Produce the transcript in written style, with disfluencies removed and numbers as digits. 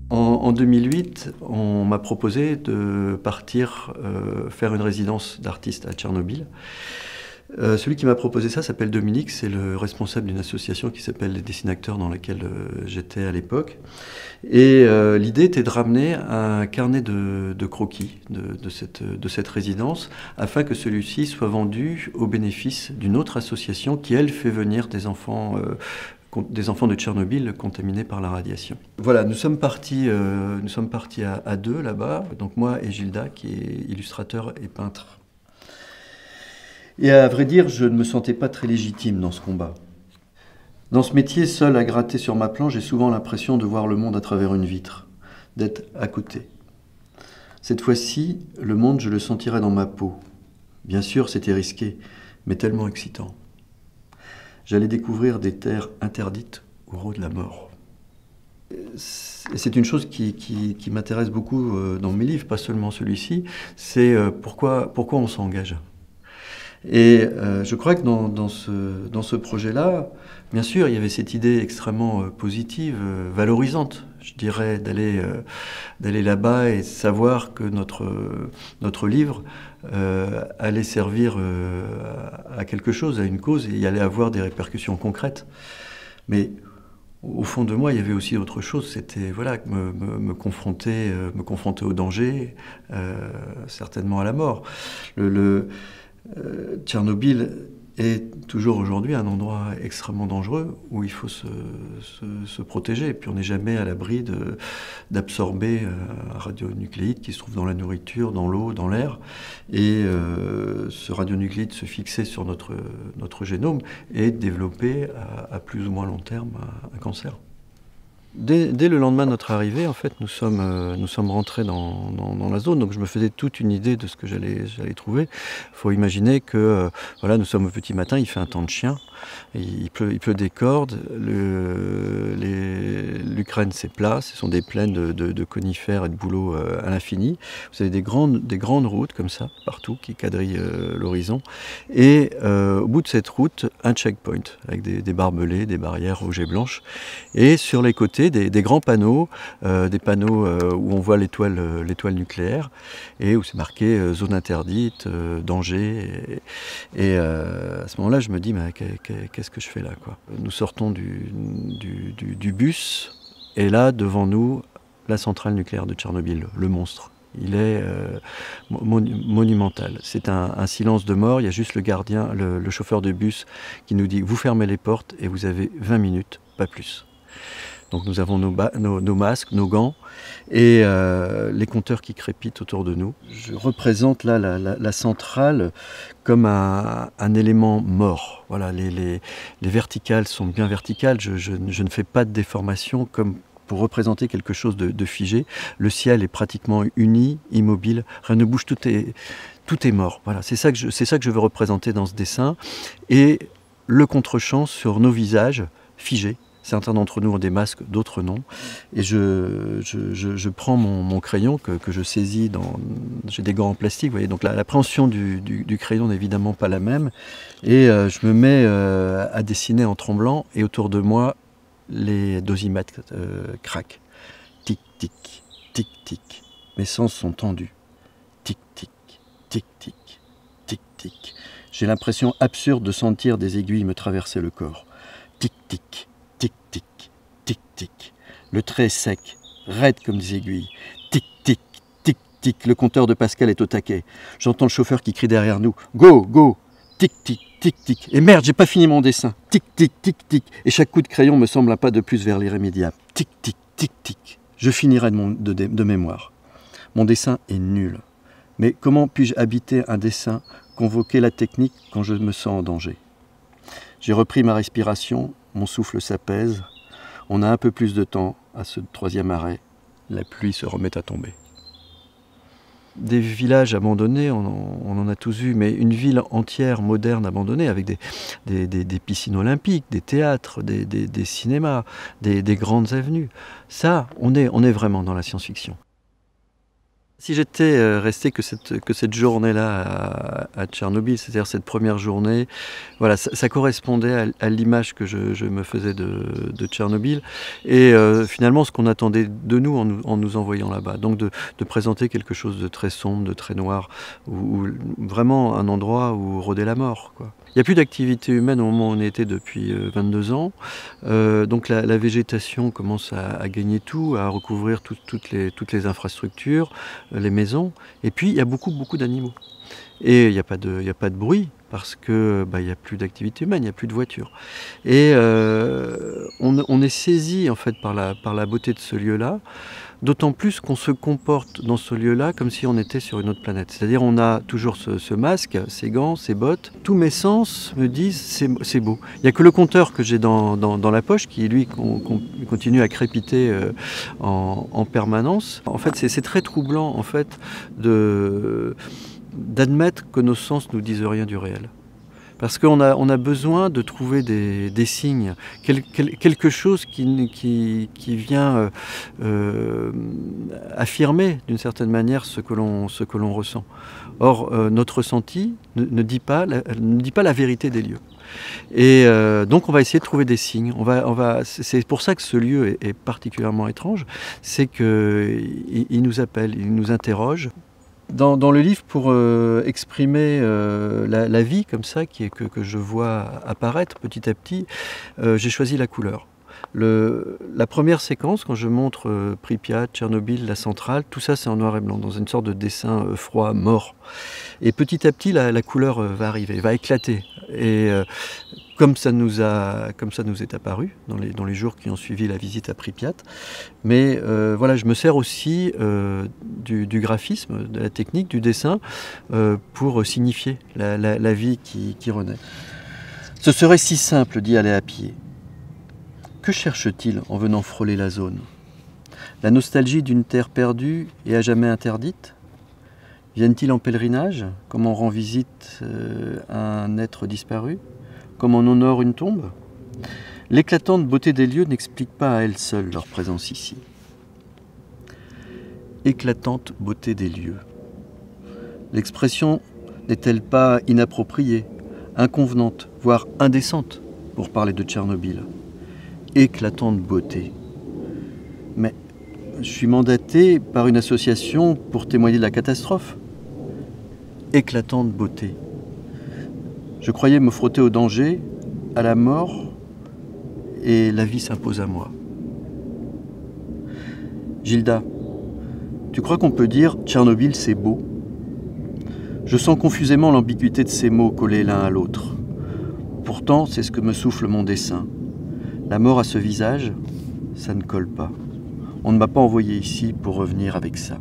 En 2008, on m'a proposé de partir faire une résidence d'artiste à Tchernobyl. Celui qui m'a proposé ça s'appelle Dominique, c'est le responsable d'une association qui s'appelle les Dessinacteurs dans laquelle j'étais à l'époque. Et l'idée était de ramener un carnet de croquis de cette résidence afin que celui-ci soit vendu au bénéfice d'une autre association qui, elle, fait venir des enfants de Tchernobyl contaminés par la radiation. Voilà, nous sommes partis à deux là-bas, donc moi et Gilda, qui est illustrateur et peintre. Et à vrai dire, je ne me sentais pas très légitime dans ce combat. Dans ce métier, seul à gratter sur ma planche, j'ai souvent l'impression de voir le monde à travers une vitre, d'être à côté. Cette fois-ci, le monde, je le sentirais dans ma peau. Bien sûr, c'était risqué, mais tellement excitant. J'allais découvrir des terres interdites au rôle de la mort. C'est une chose qui m'intéresse beaucoup dans mes livres, pas seulement celui-ci, c'est pourquoi on s'engage. Et je crois que dans ce projet-là, bien sûr, il y avait cette idée extrêmement positive, valorisante, je dirais, d'aller là-bas et savoir que notre livre allait servir à quelque chose, à une cause, et il allait avoir des répercussions concrètes. Mais au fond de moi, il y avait aussi autre chose, c'était voilà, me confronter au danger, certainement à la mort. Tchernobyl est toujours aujourd'hui un endroit extrêmement dangereux où il faut se protéger. Et puis on n'est jamais à l'abri d'absorber un radionucléide qui se trouve dans la nourriture, dans l'eau, dans l'air. Et ce radionucléide se fixer sur notre génome et développer à plus ou moins long terme un cancer. Dès le lendemain de notre arrivée, en fait, nous sommes rentrés dans la zone, donc je me faisais toute une idée de ce que j'allais trouver. Il faut imaginer que voilà, nous sommes au petit matin, il fait un temps de chien, il pleut des cordes, l'Ukraine c'est plat, ce sont des plaines de conifères et de bouleaux à l'infini. Vous avez des grandes routes comme ça, partout, qui quadrillent l'horizon. Et au bout de cette route, un checkpoint, avec des barbelés, des barrières rouges et blanches. Et sur les côtés, des grands panneaux, où on voit l'étoile nucléaire et où c'est marqué zone interdite, danger. Et à ce moment-là, je me dis, mais qu'est-ce que je fais là, quoi. Nous sortons du bus et là, devant nous, la centrale nucléaire de Tchernobyl, le monstre. Il est monumental. C'est un silence de mort. Il y a juste le gardien, le chauffeur de bus qui nous dit « Vous fermez les portes et vous avez 20 minutes, pas plus ». Donc nous avons nos masques, nos gants et les compteurs qui crépitent autour de nous. Je représente là la centrale comme un élément mort. Voilà, les verticales sont bien verticales. Je ne fais pas de déformation comme pour représenter quelque chose de figé. Le ciel est pratiquement uni, immobile, rien ne bouge, tout est mort. Voilà, c'est ça que je veux représenter dans ce dessin. Et le contre-champ sur nos visages figés. Certains d'entre nous ont des masques, d'autres non. Et je prends mon crayon que je saisis j'ai des gants en plastique, vous voyez, donc l'appréhension du crayon n'est évidemment pas la même. Et je me mets à dessiner en tremblant et autour de moi, les dosimètres craquent. Tic, tic, tic, tic. Mes sens sont tendus. Tic, tic, tic, tic, tic, tic. J'ai l'impression absurde de sentir des aiguilles me traverser le corps. Tic, tic. Tic, tic, tic, tic. Le trait est sec, raide comme des aiguilles. Tic, tic, tic, tic. Le compteur de Pascal est au taquet. J'entends le chauffeur qui crie derrière nous. Go, go. Tic, tic, tic, tic. Et merde, j'ai pas fini mon dessin. Tic, tic, tic, tic. Et chaque coup de crayon me semble un pas de plus vers l'irrémédiable. Tic, tic, tic, tic. Je finirai de mémoire. Mon dessin est nul. Mais comment puis-je habiter un dessin, convoquer la technique quand je me sens en danger? J'ai repris ma respiration. Mon souffle s'apaise, on a un peu plus de temps à ce troisième arrêt, la pluie se remet à tomber. des villages abandonnés, on en a tous vu, mais une ville entière moderne abandonnée avec des piscines olympiques, des théâtres, des cinémas, des grandes avenues. Ça, on est vraiment dans la science-fiction. Si j'étais resté que cette journée-là à Tchernobyl, c'est-à-dire cette première journée, voilà, ça correspondait à l'image que je me faisais de Tchernobyl et finalement ce qu'on attendait de nous en nous envoyant là-bas. Donc de présenter quelque chose de très sombre, de très noir, ou vraiment un endroit où rôdait la mort, quoi. Il n'y a plus d'activité humaine au moment où on était depuis 22 ans, donc la végétation commence à gagner tout, à recouvrir toutes les infrastructures, les maisons, et puis il y a beaucoup d'animaux. Et il n'y a pas de bruit, parce que il n'y a plus d'activité humaine, il n'y a plus de voitures. Et on est saisi en fait par la beauté de ce lieu-là, d'autant plus qu'on se comporte dans ce lieu-là comme si on était sur une autre planète. C'est-à-dire on a toujours ce masque, ces gants, ces bottes. Tous mes sens me disent c'est beau. Il n'y a que le compteur que j'ai dans la poche qui lui continue à crépiter en permanence. En fait c'est très troublant en fait d'admettre que nos sens nous disent rien du réel. Parce qu'on a besoin de trouver des signes, quelque chose qui vient affirmer d'une certaine manière ce que l'on ressent. Or, notre ressenti ne dit pas la vérité des lieux. Et donc on va essayer de trouver des signes. C'est pour ça que ce lieu est particulièrement étrange, c'est qu'il nous appelle, il nous interroge. Dans le livre, pour exprimer la vie comme ça, que je vois apparaître petit à petit, j'ai choisi la couleur. La première séquence, quand je montre Pripyat, Tchernobyl, la centrale, tout ça c'est en noir et blanc, dans une sorte de dessin froid, mort. Et petit à petit, la couleur va arriver, va éclater. Et comme ça nous est apparu dans les jours qui ont suivi la visite à Pripyat. Mais voilà, je me sers aussi du graphisme, de la technique, du dessin, pour signifier la vie qui renaît. Ce serait si simple d'y aller à pied. Que cherche-t-il en venant frôler la zone? La nostalgie d'une terre perdue et à jamais interdite? Viennent-ils en pèlerinage, comme on rend visite à un être disparu, comme on honore une tombe? L'éclatante beauté des lieux n'explique pas à elle seule leur présence ici. Éclatante beauté des lieux. L'expression n'est-elle pas inappropriée, inconvenante, voire indécente pour parler de Tchernobyl? Éclatante beauté. Mais je suis mandaté par une association pour témoigner de la catastrophe. Éclatante beauté. Je croyais me frotter au danger, à la mort, et la vie s'impose à moi. Gilda, tu crois qu'on peut dire Tchernobyl c'est beau? Je sens confusément l'ambiguïté de ces mots collés l'un à l'autre. Pourtant, c'est ce que me souffle mon dessin. La mort à ce visage, ça ne colle pas. On ne m'a pas envoyé ici pour revenir avec ça.